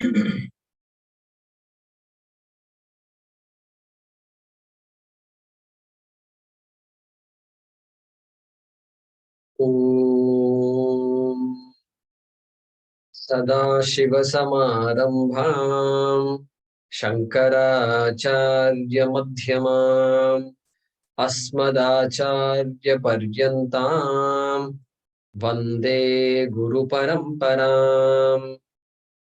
ॐ सदाशिवसमारम्भाम् शङ्कराचार्यमध्यमाम् अस्मदाचार्यपर्यन्ताम् वन्दे गुरुपरम्पराम्।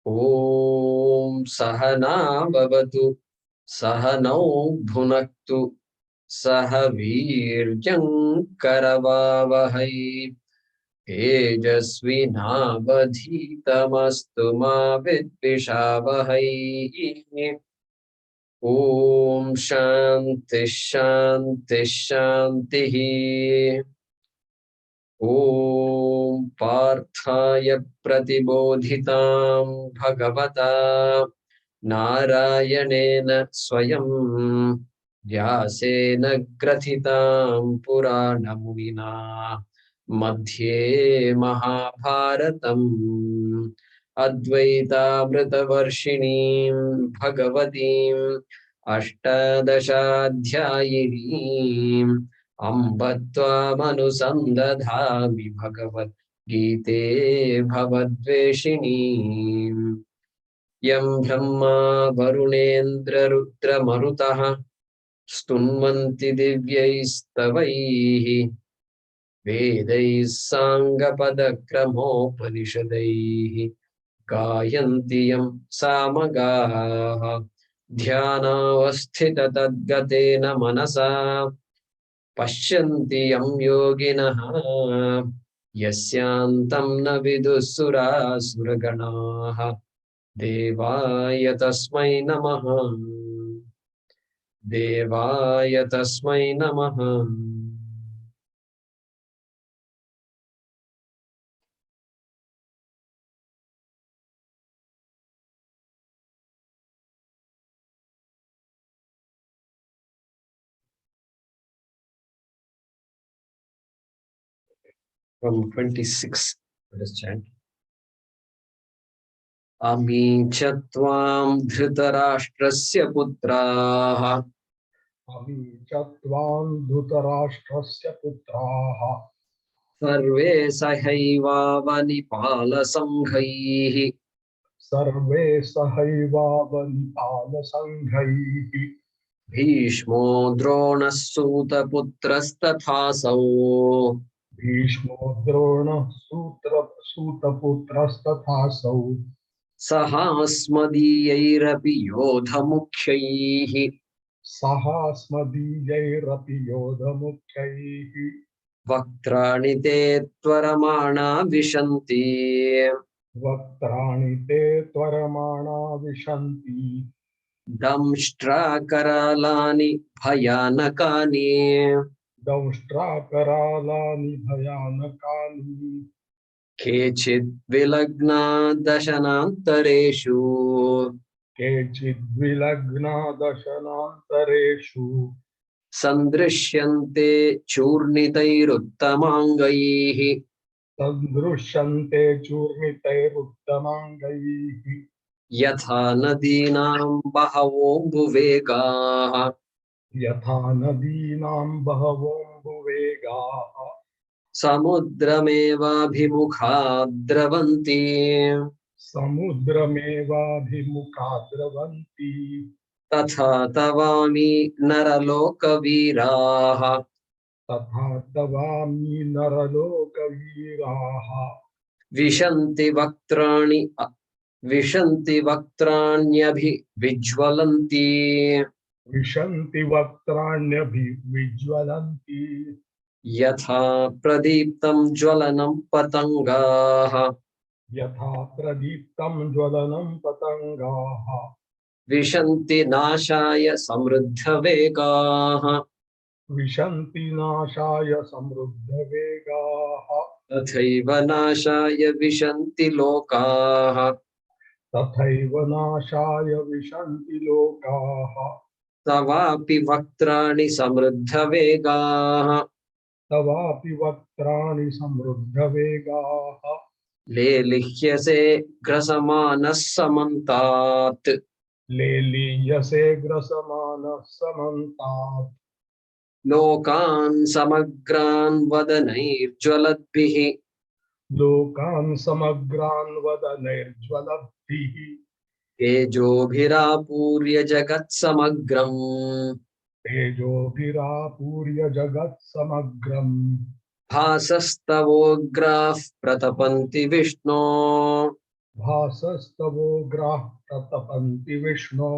ॐ सहना भवतु सहनौ भुनक्तु सह वीर्यं करवावहै तेजस्विनावधीतमस्तु मा विद्विषावहै। ॐ शान्ति शान्ति शान्तिः। ॐ पार्थाय प्रतिबोधितां भगवता नारायणेन स्वयं व्यासेन ग्रथितां पुराणमुनिना मध्ये महाभारतम् अद्वैतामृतवर्षिणीं भगवतीम् अष्टादशाध्यायिनीम् अम्ब त्वामनुसन्दधामि भगवद्गीते भवद्वेषिणीम्। यं ब्रह्मा वरुणेन्द्ररुद्रमरुतः स्तुन्वन्ति दिव्यैस्तवैः वेदैः साङ्गपदक्रमोपनिषदैः गायन्ति यं सामगाः ध्यानावस्थिततद्गतेन मनसा पश्यन्ति यं योगिनः यस्यान्तं न विदुःसुरासुरगणाः देवाय तस्मै नमः। देवाय तस्मै नमः। From 26, let us chant. अमी च त्वां धृतराष्ट्रस्य पुत्राः अमी च त्वां धृतराष्ट्रस्य पुत्राः सर्वे सहैवावनिपालसङ्घैः सर्वे सहैवावनिपालसङ्घैः भीष्मो द्रोणः सूतपुत्रस्तथासौ भीष्मो द्रोणः सूतपुत्रस्तथासौ सहास्मदीयैरपि योधमुख्यैः सहास्मदीयैरपि योधमुख्यैः वक्त्राणि ते त्वरमाणा विशन्ति वक्त्राणि ते त्वरमाणा विशन्ति दंष्ट्राकरालानि भयानकानि दंष्ट्राकरालानि भयानकानि केचिद् विलग्ना दशनान्तरेषु केचिद्विलग्ना दशनान्तरेषु सन्दृश्यन्ते चूर्णितैरुत्तमाङ्गैः सन्दृश्यन्ते चूर्णितैरुत्तमाङ्गैः यथा नदीनां बहवोऽम्बुवेगाः यथा नदीनां बहवोऽम्बुवेगाः समुद्रमेवाभिमुखा द्रवन्ति समुद्रमेवाभिमुखा द्रवन्ति तथा तवामि नरलोकवीराः तथा तवामि नरलोकवीराः विशन्ति वक्त्राण्यभिविज्वलन्ति विशन्ति वक्त्राण्यभिविज्वलन्ति यथा प्रदीप्तं ज्वलनं पतङ्गाः यथा प्रदीप्तं ज्वलनं पतङ्गाः विशन्ति नाशाय समृद्धवेगाः विशन्ति नाशाय समृद्धवेगाः तथैव नाशाय विशन्ति लोकाः तथैव नाशाय विशन्ति लोकाः तवापि वक्त्राणि समृद्धवेगाः तवापि वक्त्राणि समृद्धवेगाः लेलिह्यसे ग्रसमानः समन्तात् लेलीयसे ग्रसमानः समन्तात् लोकान् समग्रान् वदनैर्ज्वलद्भिः लोकान् समग्रान् वदनैर्ज्वलद्भिः तेजोभिरापूर्य जगत्समग्रम् तेजोभिरापूर्य जगत्समग्रम् भासस्तवोग्राः प्रतपन्ति विष्णो भासस्तवोग्राः प्रतपन्ति विष्णो।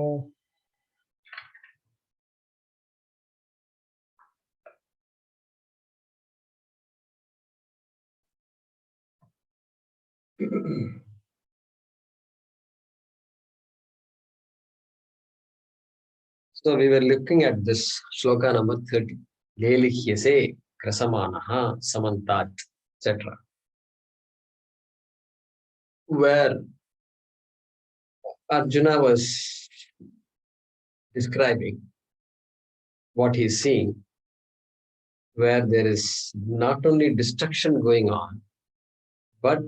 So we were looking at this shloka number 30. Lelihyase krasamanaha samantat, etc. Where Arjuna was describing what he's seeing, where there is not only destruction going on, but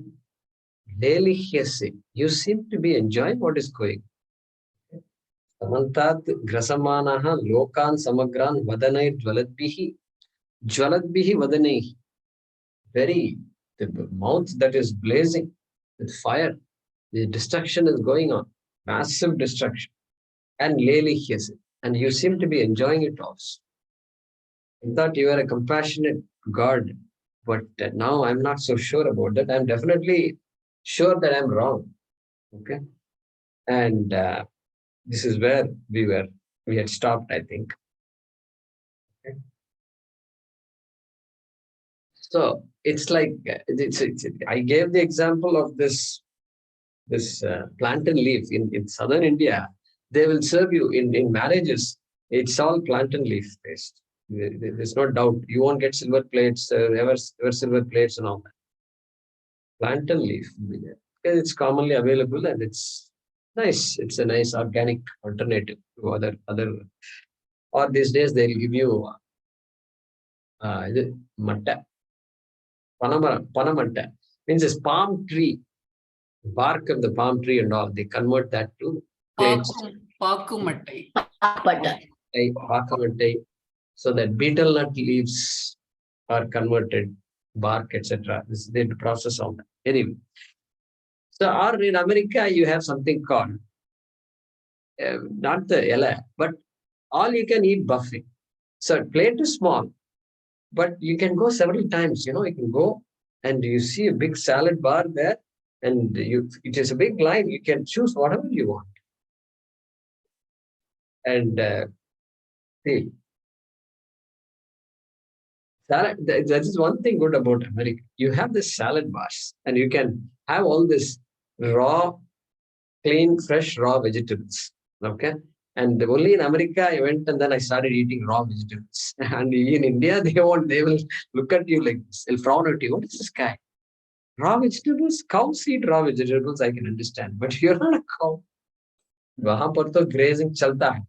lelihyase, you seem to be enjoying what is going. Samantat grasamanaha lokan samagran vadanai jvaladbihi. Jvaladbihi vadanai. Very, the mouth that is blazing with fire. The destruction is going on. Massive destruction. And lelihyase. And you seem to be enjoying it also. I thought you were a compassionate God, but now I'm not so sure about that. I'm definitely sure that I'm wrong. Okay. And this is where we had stopped, I think. Okay. So it's like, I gave the example of this plantain leaf in southern India. They will serve you in marriages. It's all plantain leaf based. There's no doubt. You won't get silver plates, ever silver plates and all that. Plantain leaf will be there. It's commonly available and it's nice. It's a nice organic alternative to other. Or these days they'll give you matta, panamatta. Means this palm tree, bark of the palm tree and all. They convert that to plates. Pakumattai. Pakamattai. So that betel nut leaves are converted, bark, etc. They process all that. Anyway. So, or in America, you have something called, not the ella, but all you can eat buffet. So, plate is small, but you can go several times. You can go and you see a big salad bar there, and it is a big line. You can choose whatever you want. And see, salad, that is one thing good about America. You have this salad bars, and you can have all this raw, clean, fresh, raw vegetables. Okay. And only in America I went and then I started eating raw vegetables. And in India, they will look at you like this. They'll frown at you. What is this guy? Raw vegetables? Cows eat raw vegetables, I can understand. But you're not a cow. Wahan par to grazing chalta hai.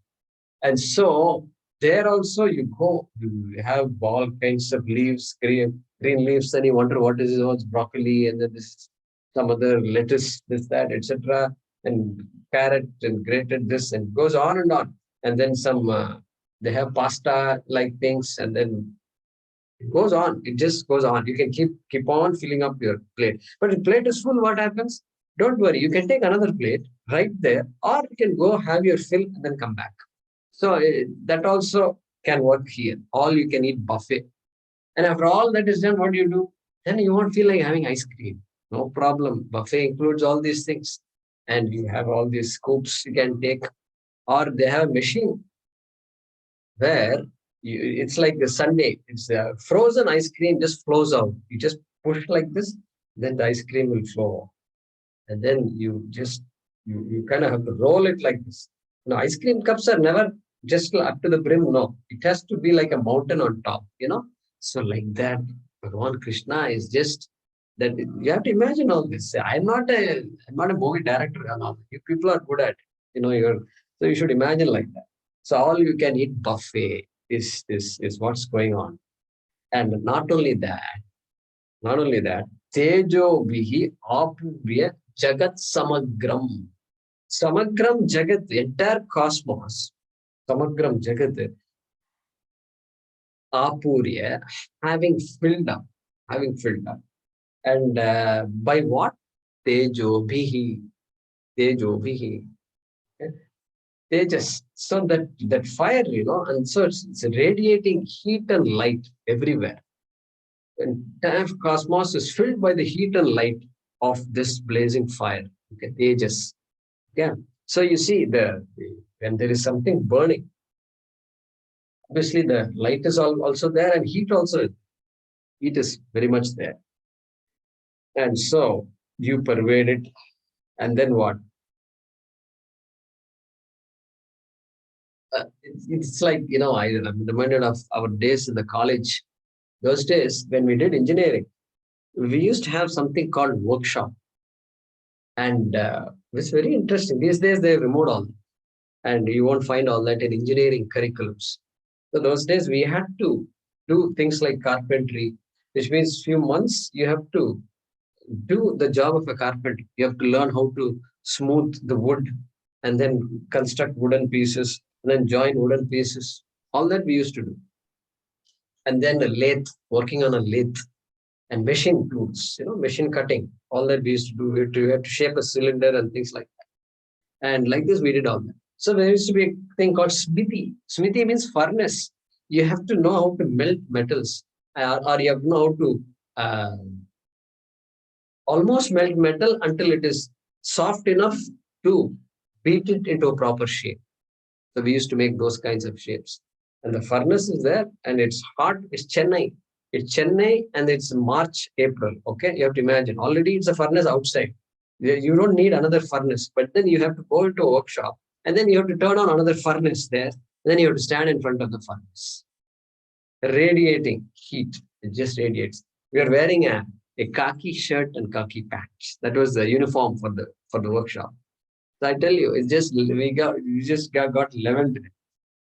And so there also you go, you have all kinds of leaves, green leaves, and you wonder what is this, what's broccoli, and then this some other lettuce, this, that, etc. And carrot and grated this, and goes on and on. And then some they have pasta like things, and then it goes on. It just goes on. You can keep on filling up your plate. But if plate is full, what happens? Don't worry. You can take another plate right there, or you can go have your fill and then come back. So that also can work here. All you can eat buffet. And after all that is done, what do you do? Then you won't feel like having ice cream. No problem. Buffet includes all these things. And you have all these scoops you can take. Or they have a machine where it's like the sundae. It's frozen ice cream just flows out. You just push like this, then the ice cream will flow. And then you kind of have to roll it like this. No, ice cream cups are never just up to the brim. No, it has to be like a mountain on top, So like that, Bhagavan Krishna is just that. You have to imagine all this. I'm not a movie director. And all. You people are good at it. So you should imagine like that. So all you can eat buffet is what's going on. And not only that, Tejo Vihi Apurya Jagat Samagram. Samagram Jagat, entire cosmos. Samagram Jagat Apurya, having filled up. Having filled up. And by what? Tejo Vihi. Tejo Vihi. Okay? Tejas. So that fire, and so it's radiating heat and light everywhere. The entire cosmos is filled by the heat and light of this blazing fire. Okay, Tejas. Yeah. So you see, when there is something burning, obviously the light is also there and heat also. Heat is very much there. And so you pervade it. And then what? It's like, I'm reminded of our days in the college. Those days when we did engineering, we used to have something called workshop. And it's very interesting. These days they removed all, and you won't find all that in engineering curriculums. So those days we had to do things like carpentry, which means few months you have to do the job of a carpenter. You have to learn how to smooth the wood and then construct wooden pieces and then join wooden pieces. All that we used to do. And then the lathe, working on a lathe and machine tools, machine cutting. All that we used to do. We have to shape a cylinder and things like that. And like this, we did all that. So there used to be a thing called smiti. Smiti means furnace. You have to know how to melt metals, or you have to know how to almost melt metal until it is soft enough to beat it into a proper shape. So we used to make those kinds of shapes. And the furnace is there and it's hot. It's Chennai. It's Chennai and it's March, April. Okay. You have to imagine already it's a furnace outside. You don't need another furnace, but then you have to go into a workshop and then you have to turn on another furnace there. Then you have to stand in front of the furnace. Radiating heat. It just radiates. We are wearing a khaki shirt and khaki pants. That was the uniform for the workshop. So I tell you, it's just we just got leveled.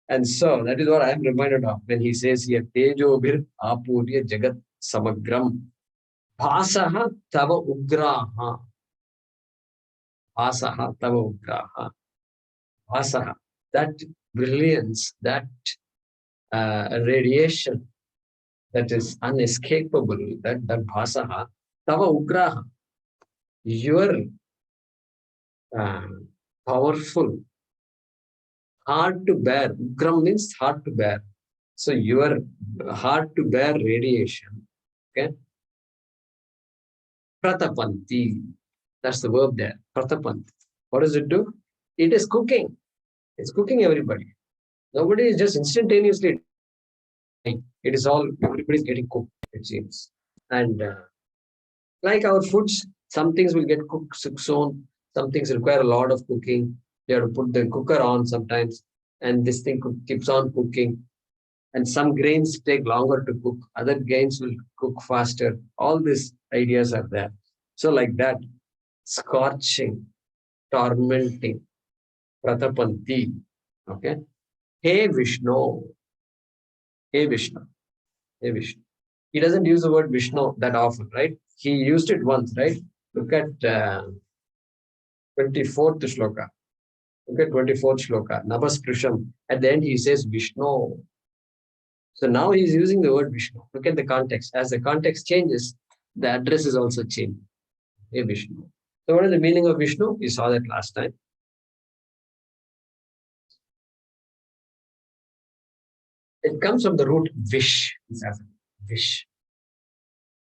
And so that is what I am reminded of when he says here, Tejo bir apurya jagat samagram. Bhasaha tava ugraha. Bhasaha tava ugraha. Bhasaha. That brilliance, that radiation that is unescapable, that bhasaha tava ugraha. Your powerful, hard to bear. Ugram means hard to bear. So your hard to bear radiation, okay? Pratapanti. That's the verb there. Pratapanti. What does it do? It is cooking. It's cooking everybody. Nobody is just instantaneously. It is all, everybody's getting cooked, it seems. And like our foods, some things will get cooked soon. Some things require a lot of cooking. You have to put the cooker on sometimes. And this thing keeps on cooking. And some grains take longer to cook. Other grains will cook faster. All these ideas are there. So like that, scorching, tormenting, pratapanti. Okay. Hey Vishnu. Hey Vishnu. Hey Vishnu. He doesn't use the word Vishnu that often, right? He used it once, right? Look at 24th shloka. Look at 24th shloka. Navasprisham. At the end, he says Vishnu. So now he's using the word Vishnu. Look at the context. As the context changes, the address is also changed. Hey Vishnu. So what is the meaning of Vishnu? We saw that last time. It comes from the root vish. Vish.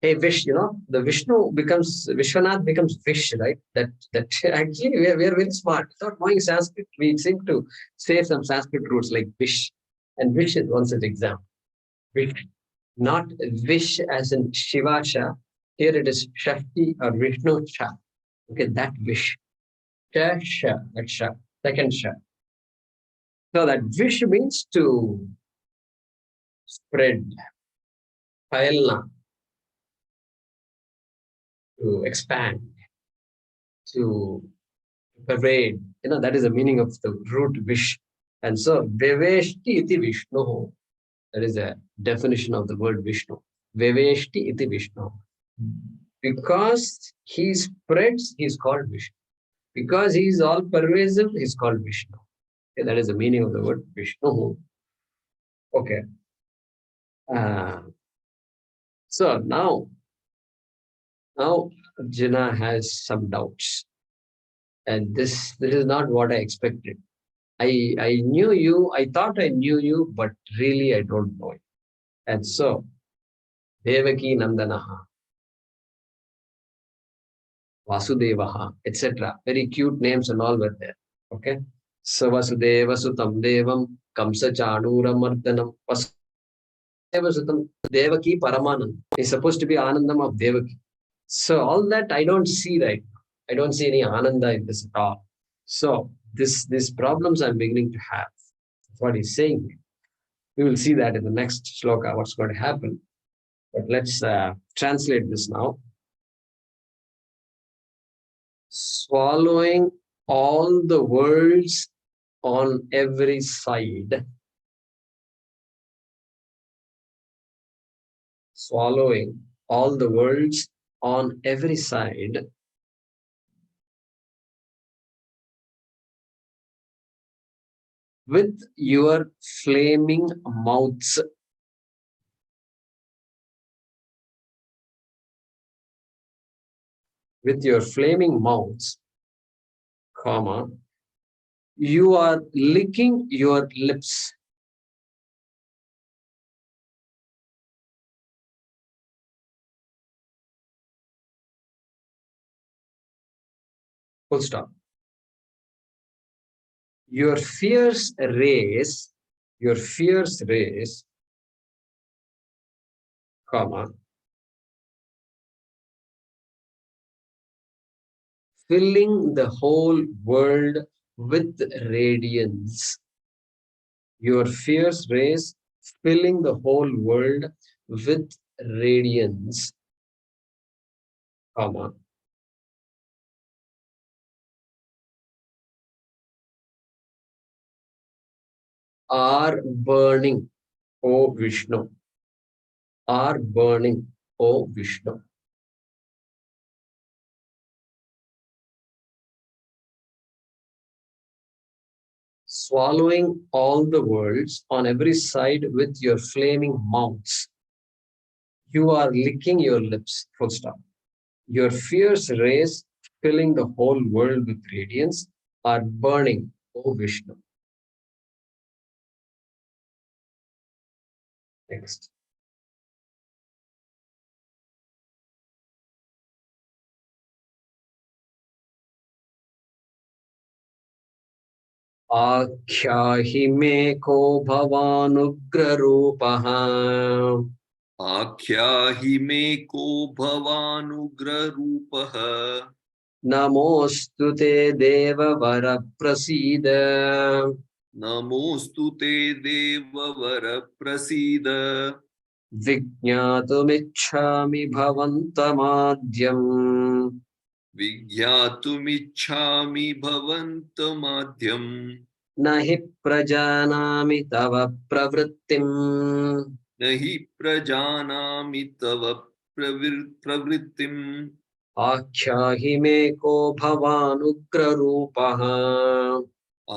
Hey Vish, the Vishnu becomes, Vishwanath becomes Vish, right? That actually we are very smart. Without knowing Sanskrit, we seem to say some Sanskrit roots like Vish. And Vish is one such example. Vish. Not Vish as in Shiva Sha. Here it is Shakti or Vishnu Sha. Okay, that Vish. Sha, Sha, that Sha, second Sha. So that Vish means to spread, pailna, to expand, to pervade. That is the meaning of the root Vish. And so, Veveshti iti Vishnu. That is a definition of the word Vishnu. Veveshti iti Vishnu. Because he spreads, he is called Vishnu. Because he is all pervasive, he is called Vishnu. Okay, that is the meaning of the word Vishnu. Okay. So now Arjuna has some doubts. And this is not what I expected. I knew you, I thought I knew you, but really I don't know you. And so Devaki Nandanaha, Vasudevaha, etc. Very cute names and all were there. Okay. So Vasudeva Sutam Devam Kamsa Chanura Mardanam Vasudeva Sutam Devaki Paramanand is supposed to be Anandam of Devaki. So all that I don't see right now. I don't see any Ananda in this at all. So these problems I'm beginning to have. That's what he's saying. We will see that in the next shloka, what's going to happen. But let's translate this now. Swallowing all the worlds on every side. Swallowing all the worlds on every side. With your flaming mouths. With your flaming mouths, comma, you are licking your lips. Full stop. Your fierce rays, comma, filling the whole world with radiance. Your fierce rays filling the whole world with radiance, comma, are burning, O Vishnu, are burning, O Vishnu. Swallowing all the worlds on every side with your flaming mouths. You are licking your lips, full stop. Your fierce rays filling the whole world with radiance are burning, O Vishnu. Next. आख्याहि मे को भवानुग्ररूपः आख्याहि मे को भवानुग्ररूपः नमोऽस्तु ते देववर प्रसीद नमोऽस्तु ते देववर प्रसीद विज्ञातुमिच्छामि भवन्तमाद्यम् विज्ञातुमिच्छामि भवन्तमाद्यम् न हि प्रजानामि तव प्रवृत्तिम् न हि प्रजानामि तव प्रवृत्तिम् आख्याहि मे को भवानुग्ररूपः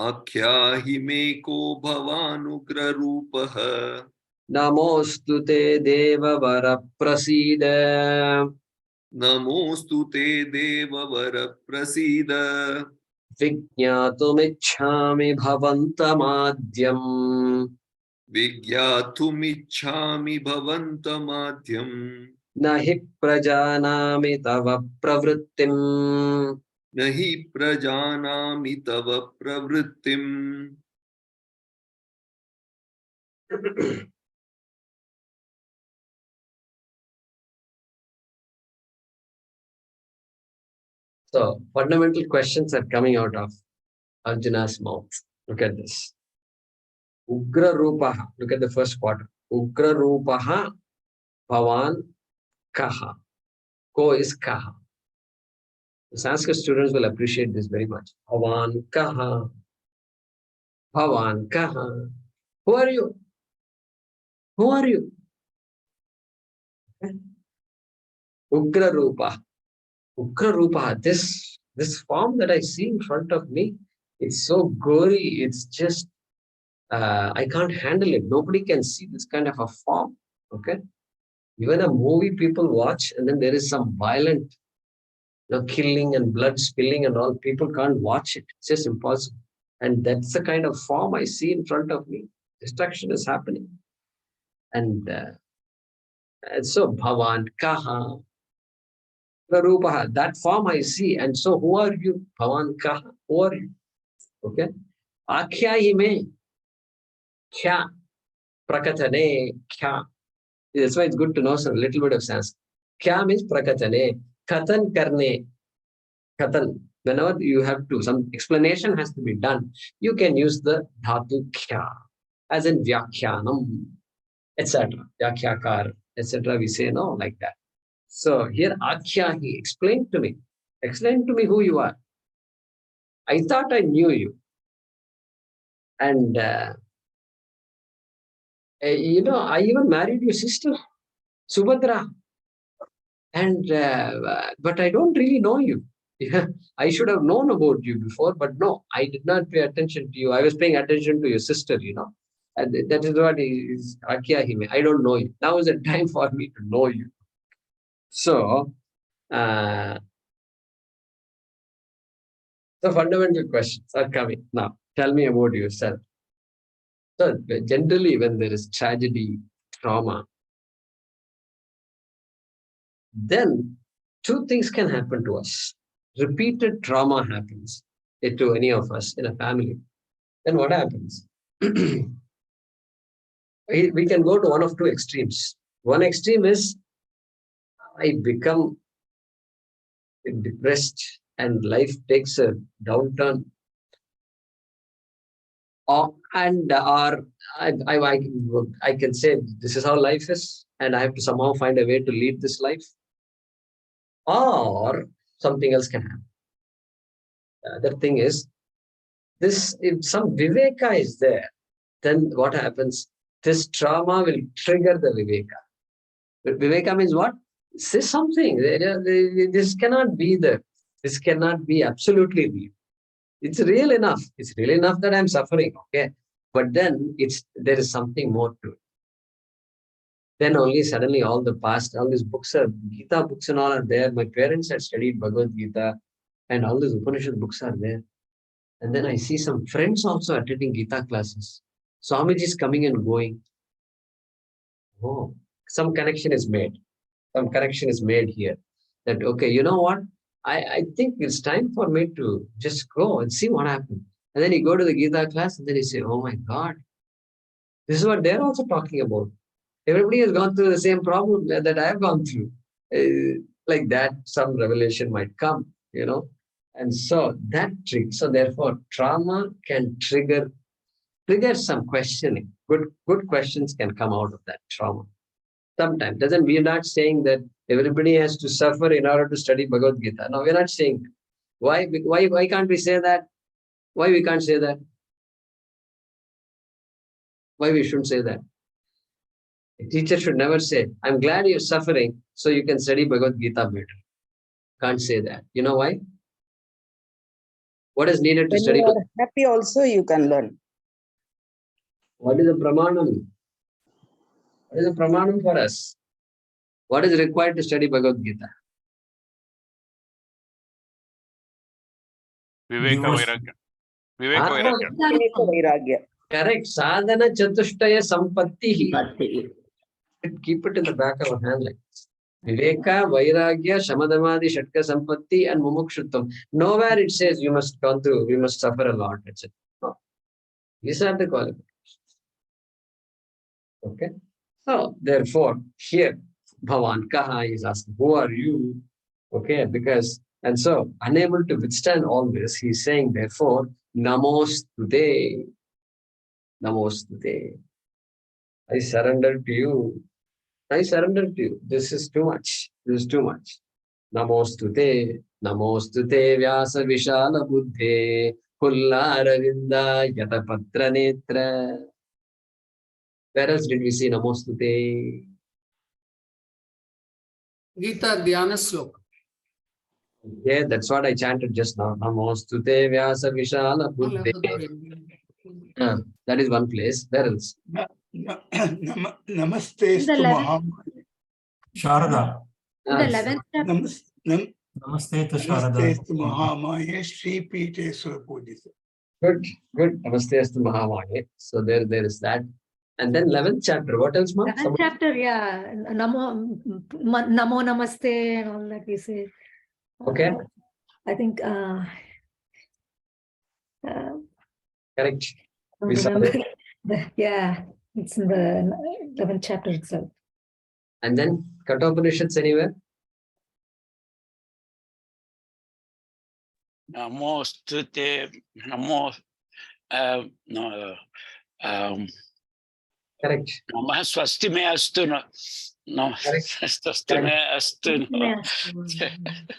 आख्याहि मे को भवानुग्ररूपः नमोऽस्तु ते देववर प्रसीद नमोऽस्तु ते देववर प्रसीद विज्ञातुमिच्छामि भवन्तमाद्यम् विज्ञातुमिच्छामि भवन्तमाद्यम् न हि प्रजानामि तव प्रवृत्तिम् न हि प्रजानामि तव प्रवृत्तिम् So, fundamental questions are coming out of Arjuna's mouth. Look at this. Ugra Rupaha. Look at the first quarter. Ugra Rupaha Bhavan Kaha. Ko is Kaha. The Sanskrit students will appreciate this very much. Bhavan Kaha. Bhavan Kaha. Who are you? Who are you? Ugra Rupa. Ugra Rupa. This form that I see in front of me, it's so gory. It's just, I can't handle it. Nobody can see this kind of a form. Okay. Even a movie people watch, and then there is some violent, killing and blood spilling and all. People can't watch it. It's just impossible. And that's the kind of form I see in front of me. Destruction is happening. And so Bhavan Kaha, Prarupaha, that form I see. And so who are you? Bhavan Kaha, who are you? Okay. Akhyahi me, kya, prakatane, kya. That's why it's good to know some little bit of Sanskrit. Kya means prakatane, katan karne, katan. Whenever you have to, some explanation has to be done, you can use the dhatu kya, as in vyakhyanam, etc. Vyakhyakar, etc. We say no like that. So here Akhyahi, explain to me. Explain to me who you are. I thought I knew you. And, I even married your sister, Subhadra. And, but I don't really know you. Yeah, I should have known about you before, but no, I did not pay attention to you. I was paying attention to your sister, And that is what is Akhyahi. I don't know you. Now is the time for me to know you. So, the fundamental questions are coming now. Tell me about yourself. So, generally, when there is tragedy, trauma, then two things can happen to us. Repeated trauma happens to any of us in a family. Then what happens? We can go to one of two extremes. One extreme is I become depressed and life takes a downturn. Or I can say this is how life is, and I have to somehow find a way to lead this life. Or something else can happen. The other thing is this: if some viveka is there, then what happens? This trauma will trigger the viveka. Viveka means what? Say something. This cannot be there. This cannot be absolutely real. It's real enough. It's real enough that I'm suffering. Okay. But then there is something more to it. Then only suddenly all the past, all these books are, Gita books and all are there. My parents had studied Bhagavad Gita and all these Upanishad books are there. And then I see some friends also attending Gita classes. Swamiji is coming and going. Oh, some connection is made. Some connection is made here. That, okay, you know what? I think it's time for me to just go and see what happens. And then you go to the Gita class and then you say, oh my God, this is what they're also talking about. Everybody has gone through the same problem that I have gone through. Like that, some revelation might come, And so that trick. So therefore, trauma can trigger some questioning. Good questions can come out of that trauma. Sometimes. We're not saying that everybody has to suffer in order to study Bhagavad Gita. No, we're not saying that. Why can't we say that? Why we can't say that? Why we shouldn't say that? A teacher should never say, I'm glad you're suffering, so you can study Bhagavad Gita better. Can't say that. You know why? What is needed to When study? you are happy also, you can learn. What is the pramanam? What is the pramanam for us? What is required to study Bhagavad Gita? Viveka Vairagya. Viveka Vairagya. Vairagya. Correct. Sadhana Chatushtaya Sampatti. Keep it in the back of our hand like this. Viveka, Vairagya, Shamadamadi, Shatka Sampatti, and Mumukshuttam. Nowhere it says you must go through, you must suffer a lot, etc. No. These are the qualifications. Okay. So, therefore, here, Bhavan Kaha is asking, who are you? Okay, because, and so, unable to withstand all this, he's saying, therefore, Namostute. Namostute. I surrender to you. I surrender to you. This is too much. This is too much. Namostute. Namostute Vyasa Vishala Buddhe. Pullaravinda Yatapatra Netra. Where else did we see Namostute? Gita Dhyana Sloka. Yeah, that's what I chanted just now. Namostute Vyasa Vishala Buddhe. That is one place. Where else? Namaste In the Stu 11th, Mahamaya. Sharada. in the 11th chapter, Namaste to Namaste Sharada. Stu Mahamaya Sri Pite Surpujita. Good, good. Namaste Astu Mahamaya. So there is that. And then 11th chapter. What else, ma'am? 11th chapter, yeah, Namo Namaste and all that we say. Okay. I think, Correct. I We don't saw remember. that. Yeah, it's in the 11th chapter itself. And then Kathopanishads anywhere? Namo Stute, Namo, no, Correct. Namah Swasti Me Astu, no, Correct. Swasti Me Astu, no.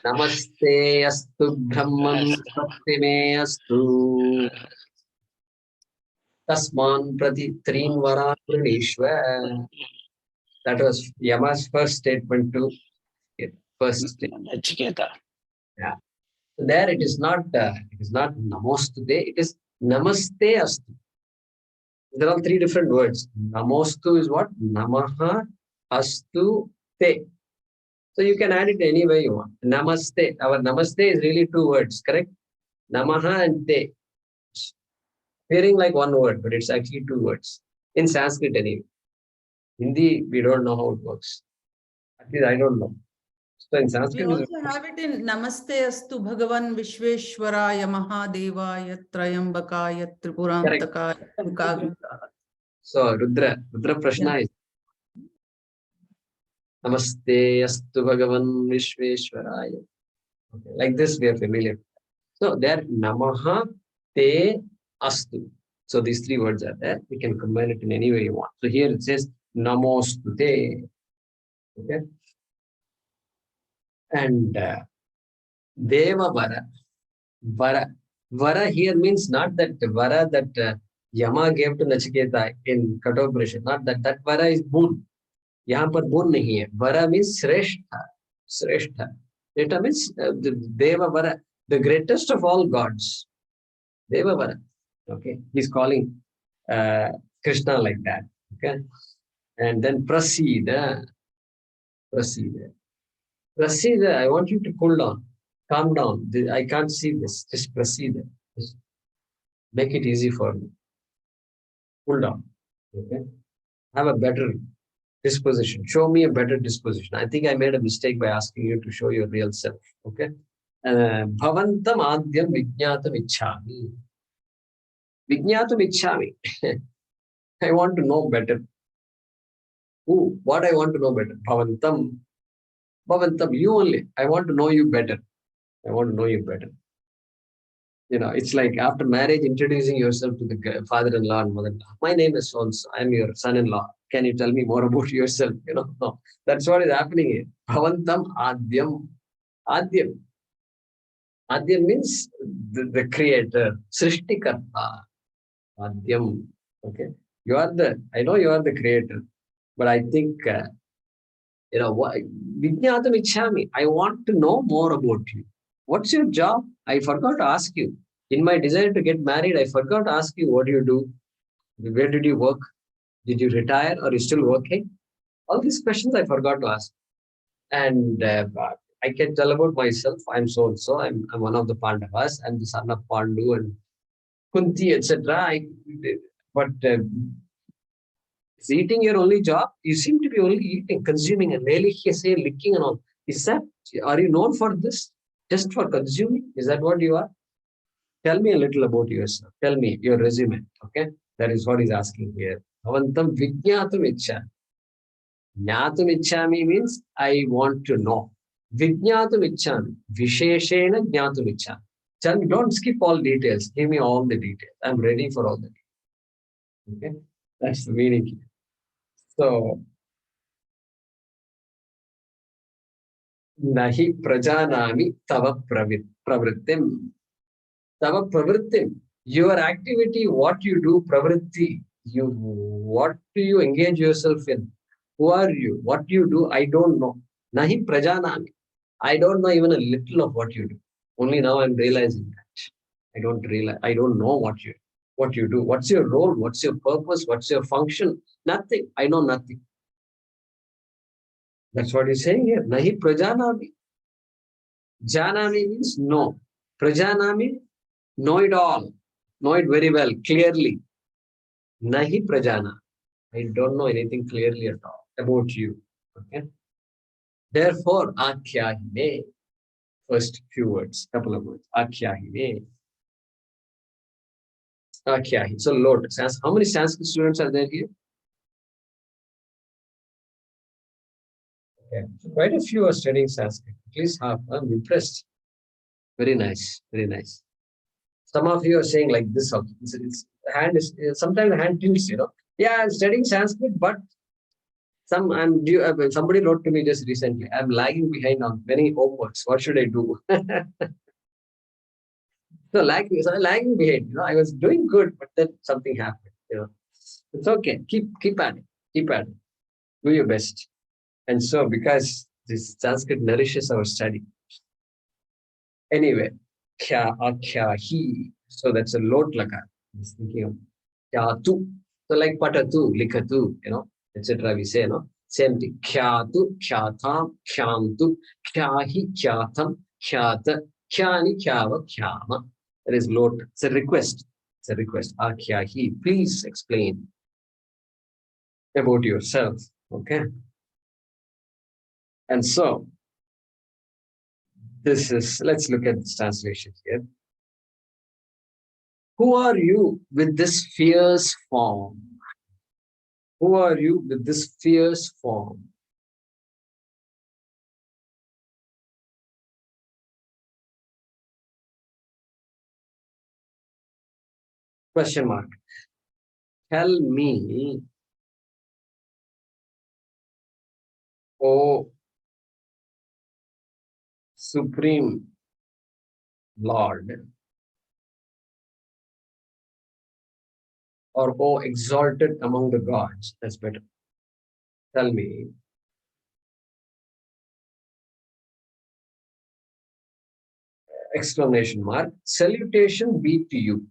Namaste Astu Brahman Swasti Me Astu Tasman Prati Trin Vara Pranishwa. That was Yama's first statement to it. First statement. Nachiketa. Yeah. So there it is not Namostude, it is Namaste Astu. There are three different words. Namostu is what? Namaha Astu Te. So you can add it any way you want. Namaste. Our Namaste is really two words, correct? Namaha and Te. Hearing like one word, but it's actually two words. In Sanskrit anyway. Hindi, we don't know how it works. At least I don't know. So in We Sanskrit, also have it in Namaste Astu Bhagavan Vishveshwaraya Mahadevaya Trayambakaya Tripurantakaya. so Rudra Prashna is Namaste Astu Bhagavan Vishveshwaraya. Okay. Like this, we are familiar. So there, Namaha Te Astu. So these three words are there. You can combine it in any way you want. So here it says Namostu Te. Okay. And Deva Vara. Vara here means not that Vara that Yama gave to Nachiketa in Kathopanishads. Not that. That Vara is boon. यहाँ पर bone नहीं है. Vara means Sreshtha. Sreshtha. Sreshtha means the Deva Vara, the greatest of all gods. Deva Vara. Okay. He's calling Krishna like that. Okay. And then Prasida. Prasida. Prasida, I want you to cool down. Calm down. I can't see this. Just Prasida. Just make it easy for me. Cool down. Okay. Have a better disposition. Show me a better disposition. I think I made a mistake by asking you to show your real self. Okay. Bhavantam adyam vijñātam ichchāmi. Vijñātam ichchāmi. I want to know better. Who? What I want to know better? Bhavantam. Bhavantam, you only. I want to know you better. I want to know you better. You know, it's like after marriage, introducing yourself to the father-in-law and mother-in-law. My name is so-and-so. I'm your son-in-law. Can you tell me more about yourself? You know, no. That's what is happening here. Bhavantam adyam. Adyam. Adyam means the creator. Srishtikarta. Adyam. Okay. I know you are the creator, but I think, Vijñātam ichchāmi. I want to know more about you. What's your job? I forgot to ask you. In my desire to get married, I forgot to ask you what do you do? Where did you work? Did you retire or are you still working? All these questions I forgot to ask. And I can tell about myself. I'm so-and-so. I'm one of the Pandavas. I'm the son of Pandu and Kunti, etc. But is eating your only job? You seem to be only eating, consuming, and licking and all. Are you known for this? Just for consuming? Is that what you are? Tell me a little about yourself. Tell me your resume. Okay? That is what he's asking here. Bhavantam vijñātam ichchāmi. Jñātam ichchāmi means I want to know. Vijñātam ichchāmi. Visheshena jñātam ichchāmi. Tell me, don't skip all details. Give me all the details. I'm ready for all the details. Okay? That's the meaning here. So, nahi prajanami tava pravrittim. Tava pravrittim. Your activity, what you do, pravritti. What do you engage yourself in? Who are you? What do you do? I don't know. Nahi prajanami. I don't know even a little of what you do. Only now I'm realizing that. I don't know what you do. What's your role? What's your purpose? What's your function? Nothing. I know nothing. That's what he's saying here. Nahi prajanami. Janami means no. Prajanami, know it all. Know it very well, clearly. Nahi prajana. I don't know anything clearly at all about you. Okay. Therefore, akhyahime. First few words, couple of words. Akhyahime. Akyahi. So, Lord, how many Sanskrit students are there here? Okay. So quite a few are studying Sanskrit. At least half. I'm impressed. Very nice. Very nice. Some of you are saying like this. Sometimes the hand tilts, Yeah, I'm studying Sanskrit, but somebody wrote to me just recently, I'm lagging behind on many homeworks. What should I do? So lagging behind. I was doing good, but then something happened. It's okay. Keep at it. Keep at it. Do your best. And so, because this Sanskrit nourishes our study. Anyway, kya, akya, he. So that's a lot laka. I was thinking of kya tu. So like patatu, likatu, etc. We say, same thing. Kya tu, kya tham, kyam tu, kya hi, kya tham, kyata, kyani, kyava, kyama. That is lot. It's a request. It's a request. Akya, he. Please explain about yourself. Okay. And so, let's look at this translation here. Who are you with this fierce form? Who are you with this fierce form? Question mark. Tell me, O Supreme Lord, or O exalted among the gods. That's better. Tell me, exclamation mark, salutation be to you.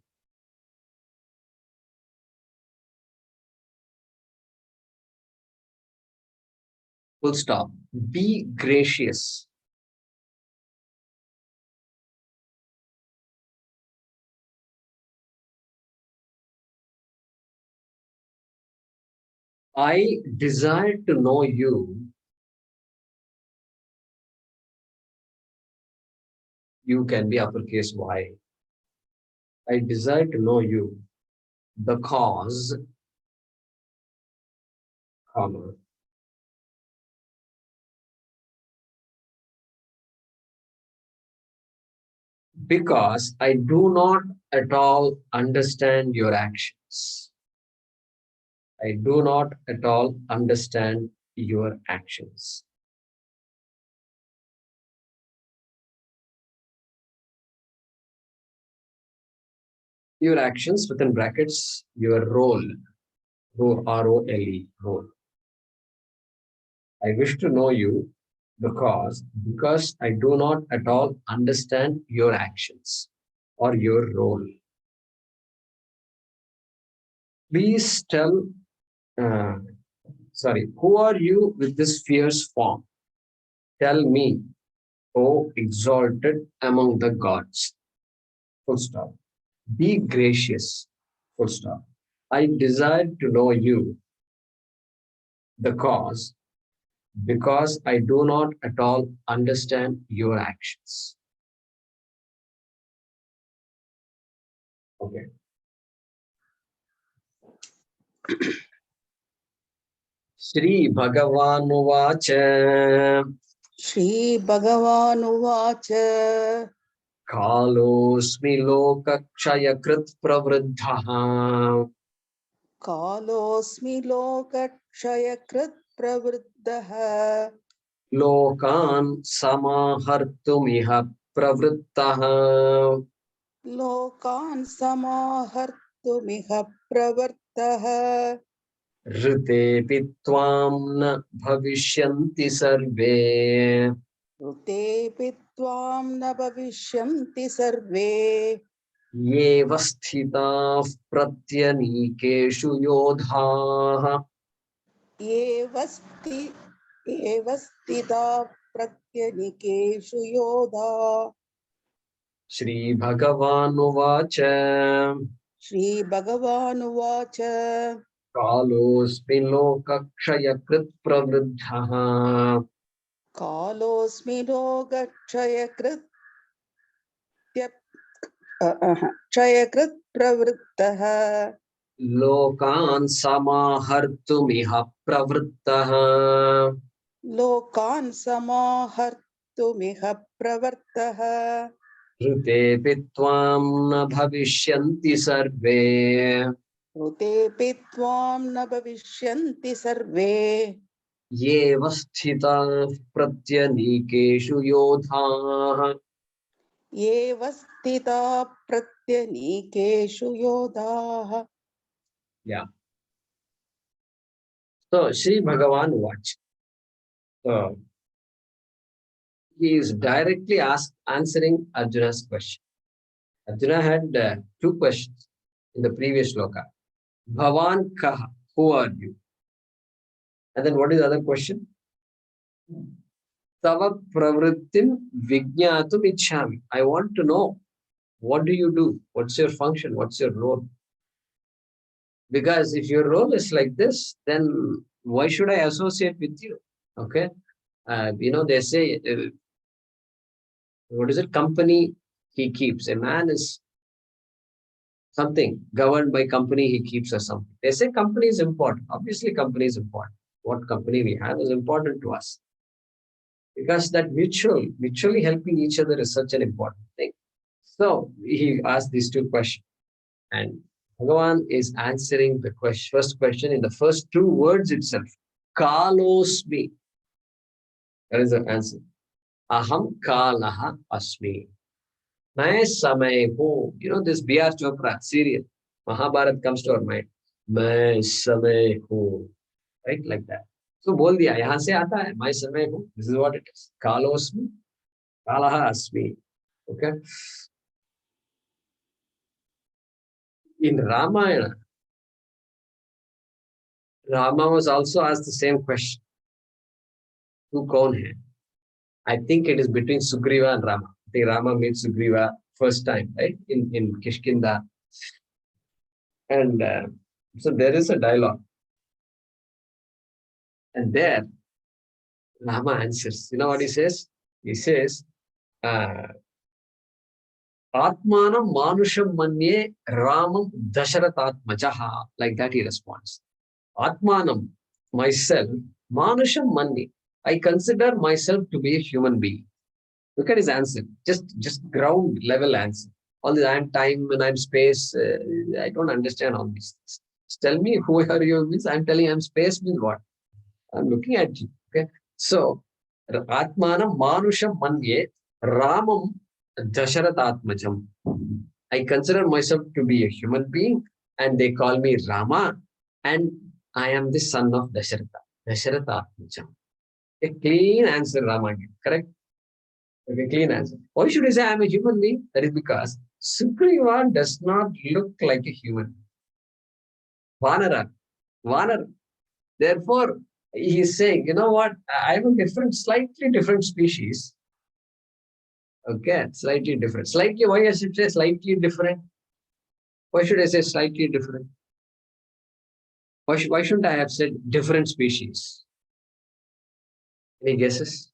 Full stop. Be gracious. I desire to know you. You can be uppercase Y. I desire to know you because, comma, because I do not at all understand your actions. I do not at all understand your actions. Your actions within brackets, your role, R-O-L-E, role. I wish to know you because I do not at all understand your actions or your role. Please tell, who are you with this fierce form? Tell me, O exalted among the gods. Full stop. Be gracious. Full stop. I desire to know you, because I do not at all understand your actions. Okay. Shri Bhagavan Shri Bhagavan Kalosmi lokakshaya krit pravriddhaha Kalosmi lokakshayakrit pravriddaha Lokan samahartumiha pravrittaha Lokan samahartumiha pravartaha ऋतेऽपि त्वां न भविष्यन्ति सर्वे ऋतेऽपि त्वां न भविष्यन्ति सर्वे येव स्थिताः प्रत्यनीकेषु योधाः एव स्थिता प्रत्यनिकेषु योधा। श्रीभगवानुवाच श्रीभगवानुवाच कालोऽस्मि लोकक्षयकृत् प्रवृद्धः कालोऽस्मि लोकक्षयकृत् क्षयकृत् प्रवृत्तः लोकान् समाहर्तुमिह प्रवृत्तः लोकान् समाहर्तुमिह प्रवृत्तः ऋतेऽपि त्वां न भविष्यन्ति सर्वे ऋतेऽपि त्वां न भविष्यन्ति सर्वे येव स्थिताः प्रत्यनीकेषु योधाः एव स्थिता प्रत्यनीकेषु योधाः। Yeah. So Sri Bhagavan watch. So he is directly answering Arjuna's question. Arjuna had two questions in the previous shloka. Bhavan kaha, who are you? And then what is the other question? Tava pravrittim vijnatum ichhami. I want to know, what do you do? What's your function? What's your role? Because if your role is like this, then why should I associate with you? Okay. They say, what is it? Company he keeps. A man is something governed by company he keeps or something. They say company is important. Obviously, company is important. What company we have is important to us. Because that mutually helping each other is such an important thing. So he asked these two questions. And Bhagavan is answering the first question in the first two words itself. Kalosmi. That is the answer. Aham kalaha asmi. Main samay ho. You know this B.R. Chopra serial. Mahabharat comes to our mind. Main samay ho. Right? Like that. So bol diya. Yahan se aata hai. Main samay ho. This is what it is. Kalosmi. Kalaha asmi. Okay. In Ramayana, Rama was also asked the same question. Tu kaun hai? I think it is between Sugriva and Rama. I think Rama meets Sugriva first time, right? In Kishkinda. And so there is a dialogue. And there, Rama answers. You know what he says? He says, Atmanam Manusham Manye Ramam Dasharatatmajaha. Like that he responds. Atmanam, myself, Manusham Manye. I consider myself to be a human being. Look at his answer. Just ground level answer. All this I'm time and I'm space. I don't understand all these things. Just tell me who are you means I'm telling I'm space means what? I'm looking at you. Okay. So Atmanam Manusham Manye Ramam Dasharatatmajam. I consider myself to be a human being and they call me Rama and I am the son of Dasharatha. Dasharatatmajam. A clean answer, Rama. Correct? Okay, clean answer. Why should I say I'm a human being? That is because Sugriva does not look like a human. Vanara. Therefore, he is saying, you know what? I'm a slightly different species. Okay, slightly different. Slightly, why I should say slightly different? Why should I say slightly different? Why shouldn't I have said different species? Any guesses?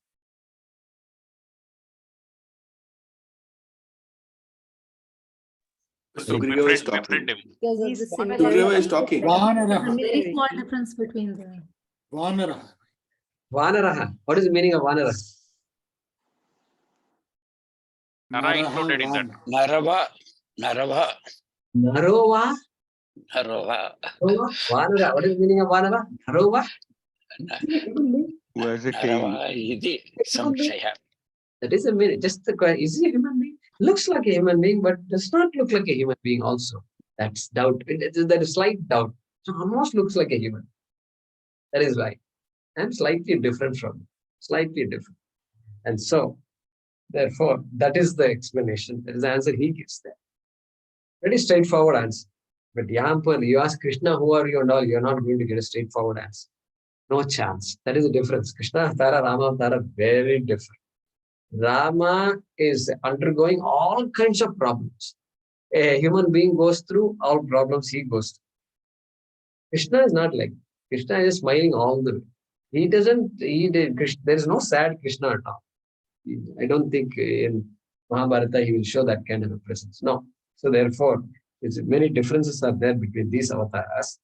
Sugriva is talking. Because of the Sugriva is talking. very small difference between the Vanaraha. What is the meaning of Vanaraha? Nara included in that. Narava. Narova? Narava. Vanara. What is the meaning of Vanara? Narova? Who has a tail? Narava idi samshaya. That is a meaning. Just the question, is he a human being? Looks like a human being, but does not look like a human being also. That's doubt. There is slight doubt. So almost looks like a human. That is why I'm slightly different from you. Slightly different. And so, therefore, that is the explanation. That is the answer he gives there. Very straightforward answer. But Yampan, you ask Krishna, who are you and all, you're not going to get a straightforward answer. No chance. That is the difference. Krishna Avtara, Rama Avtara, very different. Rama is undergoing all kinds of problems. A human being goes through all problems he goes through. Krishna is not like that. Krishna is smiling all the way. He doesn't, there is no sad Krishna at all. I don't think in Mahabharata he will show that kind of a presence. No. So therefore, many differences are there between these avatars.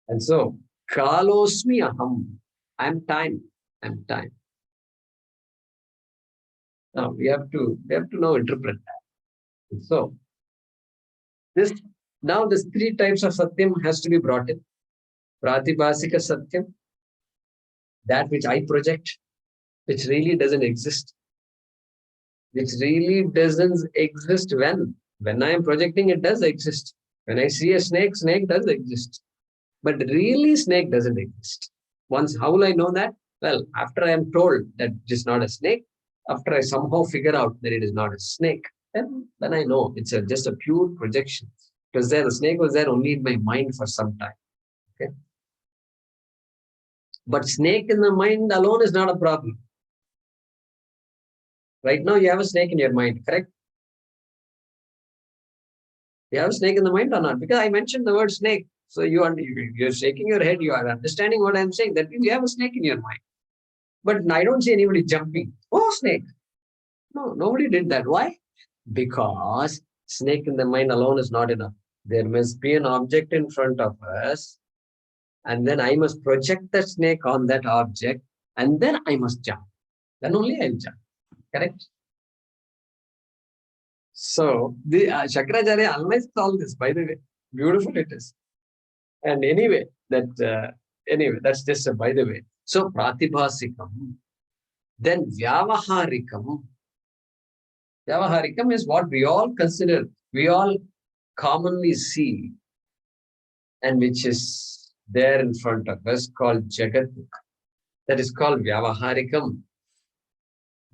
And so, Kalosmi aham. I'm time. I'm time. Now we have to now interpret that. And so this three types of satyam has to be brought in. Pratibhasika satyam, that which I project, which really doesn't exist. Which really doesn't exist when I am projecting, it does exist. When I see a snake, snake does exist. But really snake doesn't exist. Once, how will I know that? Well, after I am told that it is not a snake, after I somehow figure out that it is not a snake, then I know it's just a pure projection. Because the snake was there only in my mind for some time. Okay. But snake in the mind alone is not a problem. Right now you have a snake in your mind, correct? You have a snake in the mind or not? Because I mentioned the word snake. So you're shaking your head, you are understanding what I'm saying. That means you have a snake in your mind. But I don't see anybody jumping. Oh, snake. No, nobody did that. Why? Because snake in the mind alone is not enough. There must be an object in front of us. And then I must project the snake on that object. And then I must jump. Then only I'll jump. Correct? So, the Shakaracharya analyzed all this, by the way. Beautiful it is. And anyway, that's just a by the way. So, Pratibhasikam. Then Vyavaharikam. Vyavaharikam is what we all consider, we all commonly see, and which is there in front of us, called Jagat. That is called Vyavaharikam.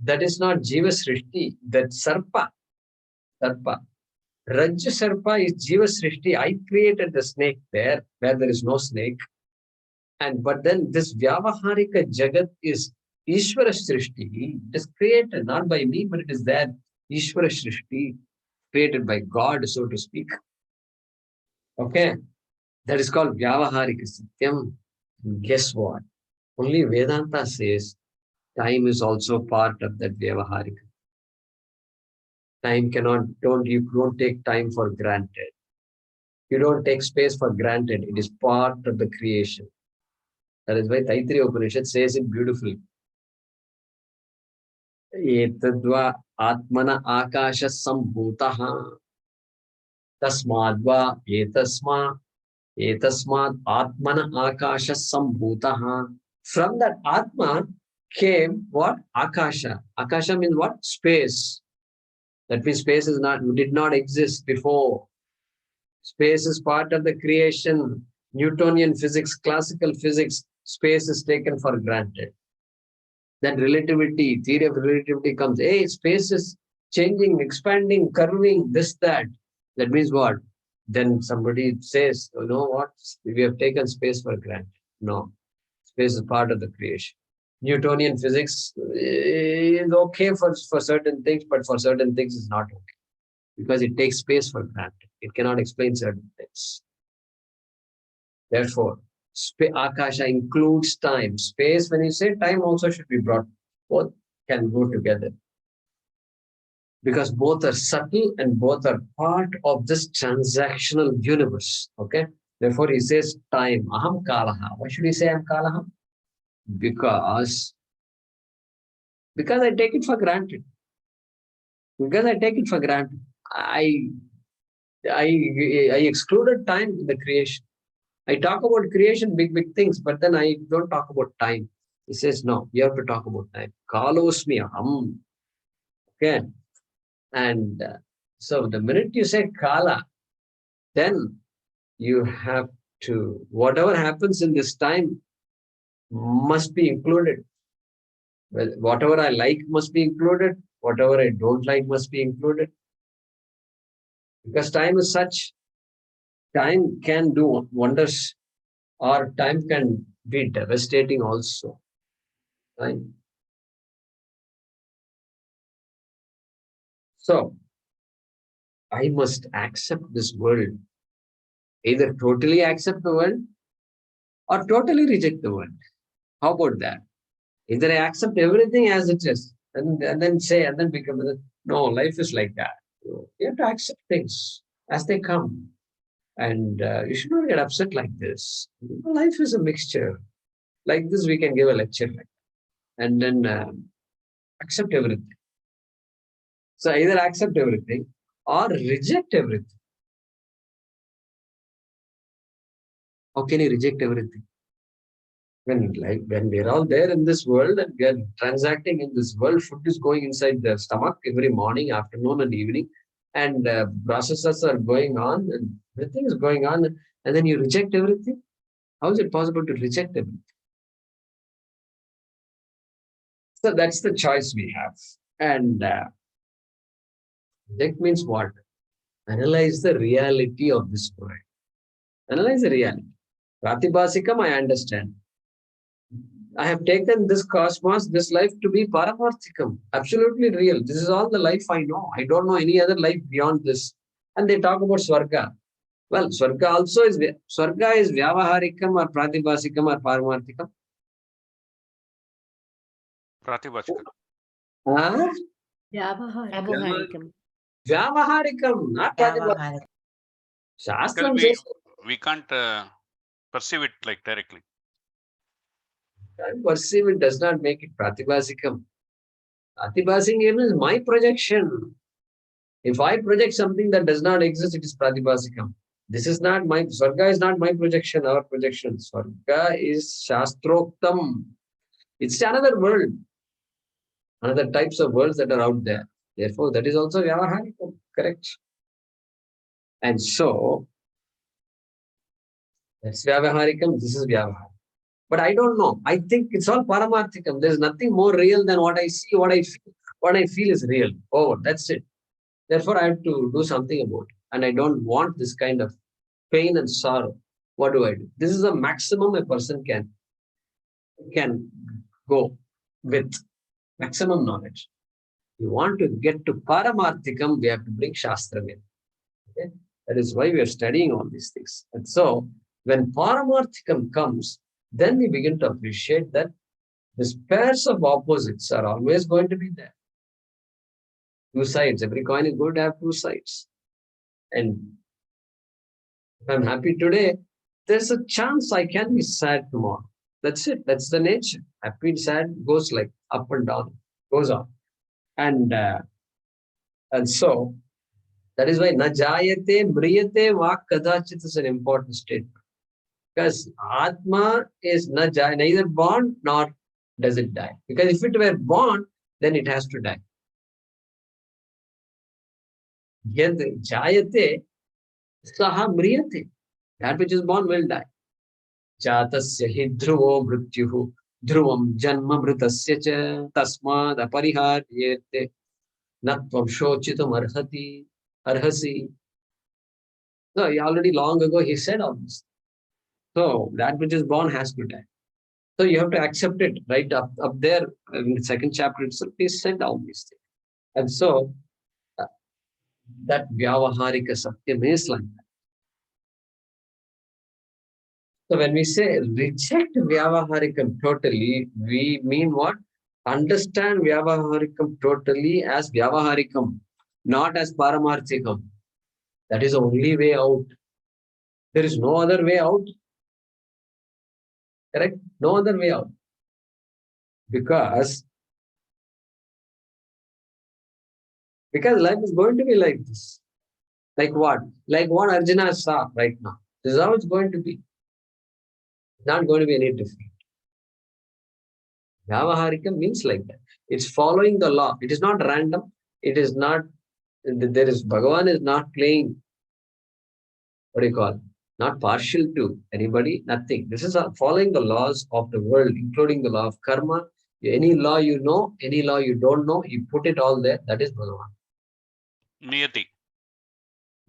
That is not Jiva Srishti, that Sarpa. Sarpa. Rajya Sarpa is Jiva Srishti. I created the snake there, where there is no snake. But then this Vyavaharika Jagat is Ishvara Srishti. It is created not by me, but it is there. Ishvara Srishti, created by God, so to speak. Okay. That is called Vyavaharika Satyam. Guess what? Only Vedanta says time is also part of that Vyavaharika. Time you don't take time for granted. You don't take space for granted. It is part of the creation. That is why Taittiriya Upanishad says it beautifully. Etadva atmana akasha sambhutaha tasmadva etasmad atmana akasha sambhutaha. From that atma came what? Akasha. Akasha means what? Space. That means space did not exist before. Space is part of the creation. Newtonian physics, classical physics, space is taken for granted. Then relativity, theory of relativity comes. Hey, space is changing, expanding, curving, this, that. That means what? Then somebody says, you know what? We have taken space for granted. No. Space is part of the creation. Newtonian physics is okay for certain things, but for certain things it's not okay. Because it takes space for granted. It cannot explain certain things. Therefore, Akasha includes time. Space, when you say time, also should be brought. Both can go together. Because both are subtle and both are part of this transactional universe. Okay? Therefore, he says time. Aham kalaha. Why should he say aham kalaha? Because I take it for granted. Because I take it for granted. I excluded time in the creation. I talk about creation, big things, but then I don't talk about time. He says, no, you have to talk about time. Kalosmi aham. Okay. And so the minute you say kala, then you have to, whatever happens in this time, must be included. Well, whatever I like must be included. Whatever I don't like must be included. Because time is such, time can do wonders, or time can be devastating also. Right? So, I must accept this world. Either totally accept the world or totally reject the world. How about that? Either I accept everything as it is and then become, no, life is like that. You have to accept things as they come. And you should not get upset like this. Life is a mixture. Like this, we can give a lecture like that. And then accept everything. So either accept everything or reject everything. How can you reject everything? When we're all there in this world and we are transacting in this world, food is going inside the stomach every morning, afternoon, and evening, and processes are going on, and everything is going on, and then you reject everything. How is it possible to reject everything? So that's the choice we have. And reject means what? Analyze the reality of this world. Analyze the reality. Pratibhasikam, I understand. I have taken this cosmos, this life to be paramarthikam, absolutely real. This is all the life I know. I don't know any other life beyond this. And they talk about Swarga. Well, Swarga also is, Swarga is Vyavaharikam or Pratibhasikam or Paramarthikam. Pratibhachikam. Huh? Vyavaharikam. Vyavaharikam, not Pratibhasikam. Shastram Because says, we can't perceive it like directly. perceive it does not make it Pratibhasikam. Pratibhasikam is my projection. If I project something that does not exist, it is Pratibhasikam. This is not my, Swarga is not my projection, our projection. Swarga is Shastroktam. It's another world, another types of worlds that are out there. Therefore, that is also Vyavaharikam, correct? And so, that's Vyavaharikam, this is Vyavaharikam. But I don't know. I think it's all Paramarthikam. There's nothing more real than what I see, what I feel. What I feel is real. Oh, that's it. Therefore, I have to do something about it. And I don't want this kind of pain and sorrow. What do I do? This is the maximum a person can go with. Maximum knowledge. You want to get to Paramarthikam, we have to bring Shastra in. Okay? That is why we are studying all these things. And so, when Paramarthikam comes, then we begin to appreciate that these pairs of opposites are always going to be there. Two sides. Every coin is going to have two sides. And if I'm happy today, there's a chance I can be sad tomorrow. That's it. That's the nature. Happy and sad goes like up and down, goes on. And so, that is why na jayate mriyate vak kadachit is an important statement. Because Atma is neither born nor does it die. Because if it were born, then it has to die. Yad jayate saha mriyate. That which is born will die. Jatasya hi dhruvo mrityuhu dhruvam janma mritasya cha tasmad apariharyete natvam shochitam arhasi. So already long ago he said all this. So that which is born has to die. So you have to accept it right up there in the second chapter itself. He said all these things. And so that Vyavaharika Satyam is like that. So when we say reject Vyavaharikam totally, we mean what? Understand Vyavaharikam totally as Vyavaharikam, not as Paramarthikam. That is the only way out. There is no other way out. Correct? No other way out. Because life is going to be like this. Like what? Like what Arjuna saw right now. This is how it's going to be. It's not going to be any different. Vyavaharikam means like that. It's following the law. It is not random. It is not, Bhagavan is not playing, what do you call, not partial to anybody, nothing. This is following the laws of the world, including the law of karma. Any law you know, any law you don't know, you put it all there. That is Bhagavan. Niyati.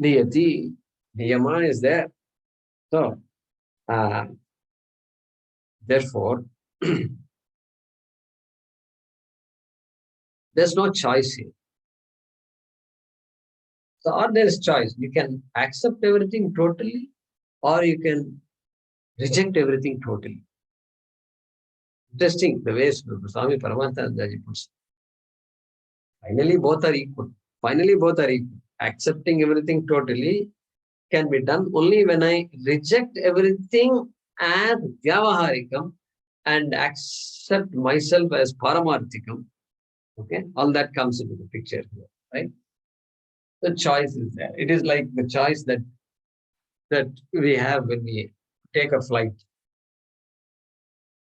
Niyati, Niyama is there. So, therefore, there's no choice here. So, or there is choice. You can accept everything totally, or you can reject everything totally. Interesting the way Swami Paramathanandaji puts it. Finally, both are equal. Finally, both are equal. Accepting everything totally can be done only when I reject everything as Vyavaharikam and accept myself as Paramarthikam. Okay, all that comes into the picture here, right? The choice is there. It is like the choice that we have when we take a flight.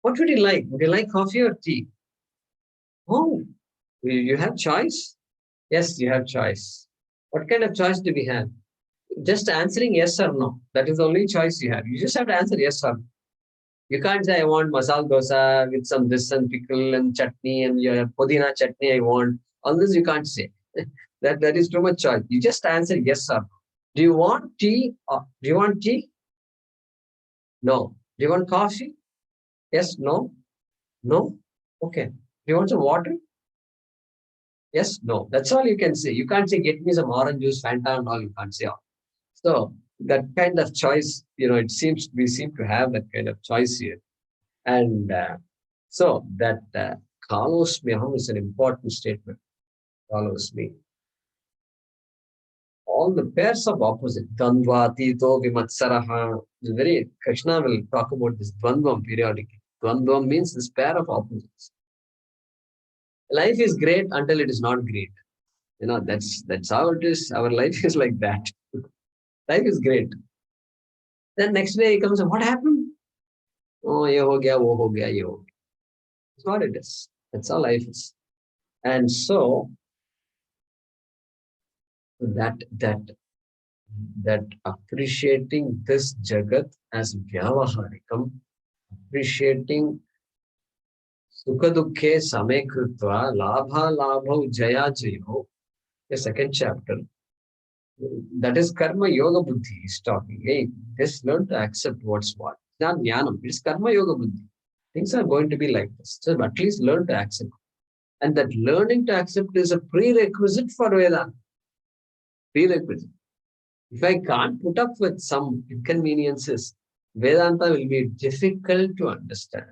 What would you like? Would you like coffee or tea? Oh, you have choice? Yes, you have choice. What kind of choice do we have? Just answering yes or no. That is the only choice you have. You just have to answer yes or no. You can't say, I want masala dosa with some this and pickle and chutney and your podina chutney I want. All this you can't say. that is too much choice. You just answer yes or no. Do you want tea? Do you want tea? No. Do you want coffee? Yes, no. No? Okay. Do you want some water? Yes, no. That's all you can say. You can't say, get me some orange juice, Fanta and all. You can't say all. So that kind of choice, it seems we seem to have that kind of choice here. And so that kalosmyaham is an important statement. Kalosmi. All the pairs of opposite, Dvandva, Tito, Vimatsaraha, very Krishna will talk about this Dvandvam periodically. Dvandvam means this pair of opposites. Life is great until it is not great. That's how it is. Our life is like that. Life is great. Then next day he comes and what happened? Oh, ye ho gaya, wo ho gaya, ye ho gaya. That's what it is. That's how life is. And so that appreciating this jagat as vyavaharikam, appreciating sukha dukkhe same krutva, labha labha jaya jayo, the second chapter. That is karma yoga buddhi is talking. Hey, just learn to accept what's what. It's not jnanam, it's karma yoga buddhi. Things are going to be like this. So at least learn to accept. And that learning to accept is a prerequisite for Vedanta. Prerequisite. If I can't put up with some inconveniences, Vedanta will be difficult to understand.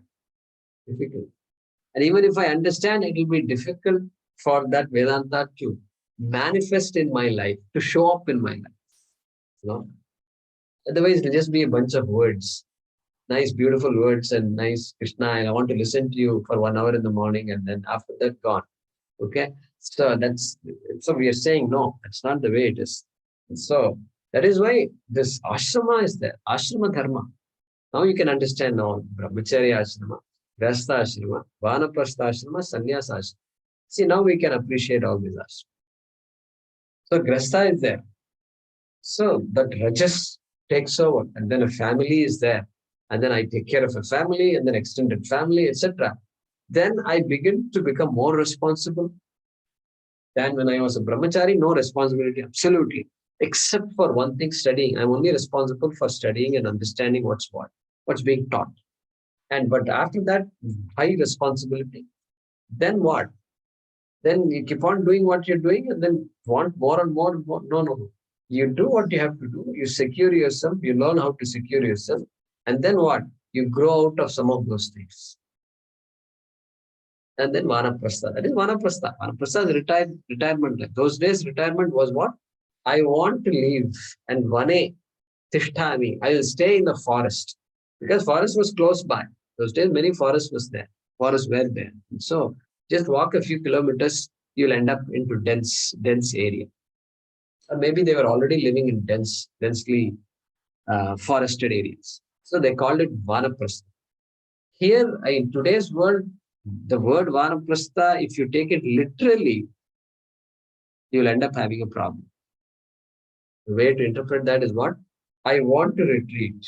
Difficult. And even if I understand, it will be difficult for that Vedanta to manifest in my life, to show up in my life. Otherwise, it'll just be a bunch of words. Nice, beautiful words and nice Krishna. And I want to listen to you for 1 hour in the morning and then after that, gone. Okay. So we are saying, no, that's not the way it is. And so that is why this ashrama is there. Ashrama dharma. Now you can understand now brahmacharya ashrama, grahastha ashrama, vanaprastha ashrama, sannyasa ashrama. See, now we can appreciate all these ashrama. So grahastha is there. So that rajas takes over and then a family is there. And then I take care of a family and then extended family, etc. Then I begin to become more responsible. Than when I was a brahmachari, no responsibility, absolutely. Except for one thing, studying. I'm only responsible for studying and understanding what's being taught. But after that, high responsibility. Then what? Then you keep on doing what you're doing and then want more and more. No. You do what you have to do. You secure yourself. You learn how to secure yourself. And then what? You grow out of some of those things. And then vanaprastha. That is vanaprastha. Vanaprastha is retirement. Those days, retirement was what? I want to leave. And vane tishtami. I will stay in the forest. Because forest was close by. Those days, many forests were there. And so, just walk a few kilometers, you'll end up into dense area. Or maybe they were already living in densely forested areas. So they called it vanaprastha. Here, in today's world, the word vanaprastha, if you take it literally, you will end up having a problem. The way to interpret that is what? I want to retreat.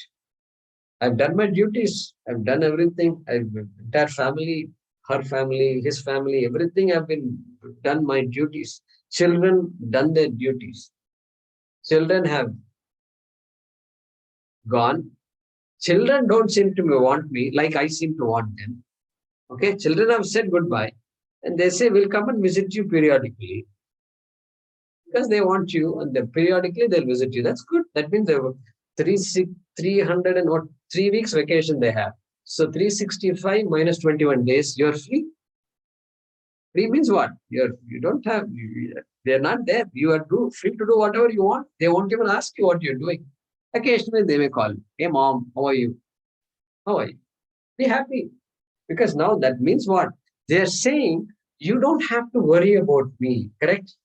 I've done my duties. I've done everything. Entire family, her family, his family, everything I've been done my duties. Children done their duties. Children have gone. Children don't seem to want me like I seem to want them. Okay, children have said goodbye and they say, we'll come and visit you periodically because they want you and periodically they'll visit you. That's good. That means they were 300 and what 3 weeks vacation they have. So 365 minus 21 days, you're free. Free means what? You don't have, they're not there. You are free to do whatever you want. They won't even ask you what you're doing. Occasionally they may call, hey mom, how are you? How are you? Be happy. Because now that means what? They're saying, you don't have to worry about me, correct?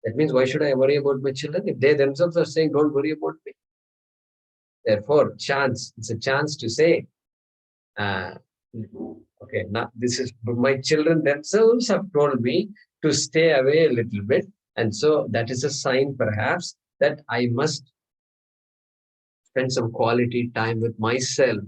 That means why should I worry about my children? If they themselves are saying, don't worry about me. Therefore, it's a chance to say, okay, now this is, my children themselves have told me to stay away a little bit. And so that is a sign perhaps that I must spend some quality time with myself.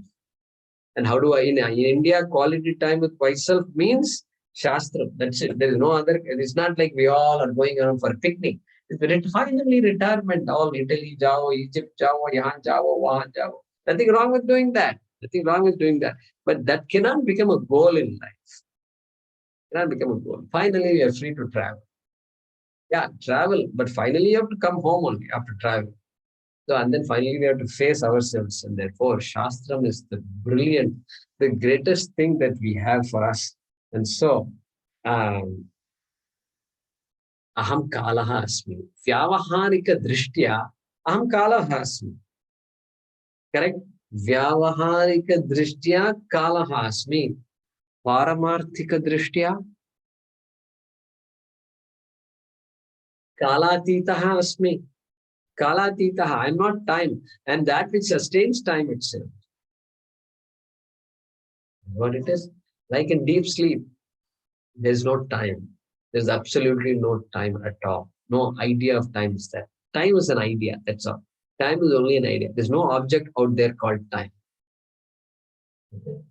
And how do I, in India, quality time with myself means Shastra. That's it. There is no other, it's not like we all are going around for a picnic. It's finally retirement, all Italy, jao, Egypt, jao, yahan jao, wahan jao. Nothing wrong with doing that. Nothing wrong with doing that. But that cannot become a goal in life. Cannot become a goal. Finally, we are free to travel. Yeah, travel, but finally you have to come home only after travel. So, and then finally we have to face ourselves. And therefore, Shastram is the greatest thing that we have for us. And so, aham kalaha asmi. Vyavaharika drishtya, aham kalaha asmi. Correct? Vyavaharika drishtya kalaha asmi. Paramarthika drishtya kalatitaha asmi. Kalatitaha, I am not time. And that which sustains time itself. What it is? Like in deep sleep, there's no time. There's absolutely no time at all. No idea of time is there. Time is an idea, that's all. Time is only an idea. There's no object out there called time. Okay?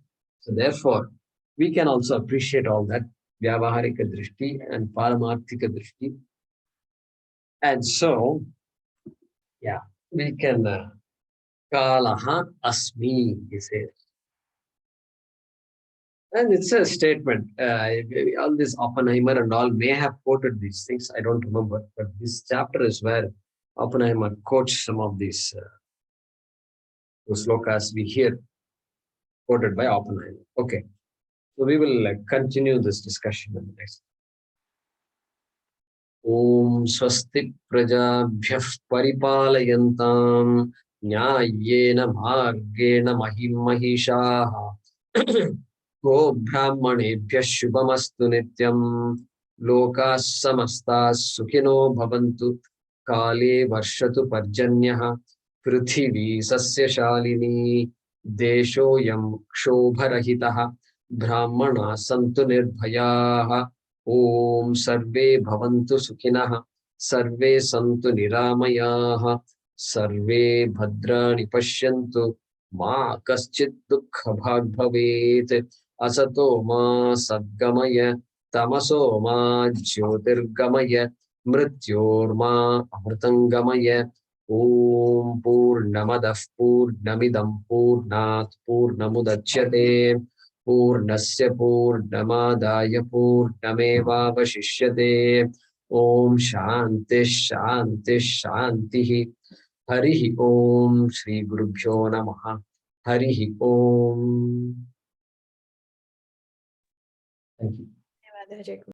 So therefore, we can also appreciate all that. Vyavaharika drishti and Paramarthika drishti. And so, yeah, we can Kalaha Asmi, he says. And it's a statement. All this Oppenheimer and all may have quoted these things. I don't remember. But this chapter is where Oppenheimer quotes some of these Shlokas we hear quoted by Oppenheimer. Okay. So we will continue this discussion in the next. Om Swasti Prajabhyah Paripalayantam Nyayena Bhagena Mahim Mahishaha Go Brahmanebhyah Shubhamastu Nityam Lokas Samastas Sukhino Bhavantu Kale Varshatu Parjanyaha Prithvi Sasya Shalini Desho Yam Kshobarahitaha Brahmana Santu Nirbhayaha Om Sarve Bhavantu Sukhinah Sarve Santu Niramayaha Sarve Bhadrani Pashyantu Ma Kaschit Dukha Bhag Bhavet Asato Ma Sadgamaya Tamaso Ma Jyotirgamaya Mrityor Ma Amritangamaya Om Purnamadah Purnamidam Purnat Purnamudachyate Purnasya Purnamadaya Purnamevavashishyate Om Shanti Shanti Shanti Harihi Om Shri Gurubhyo Namaha Harihi Om. Thank you.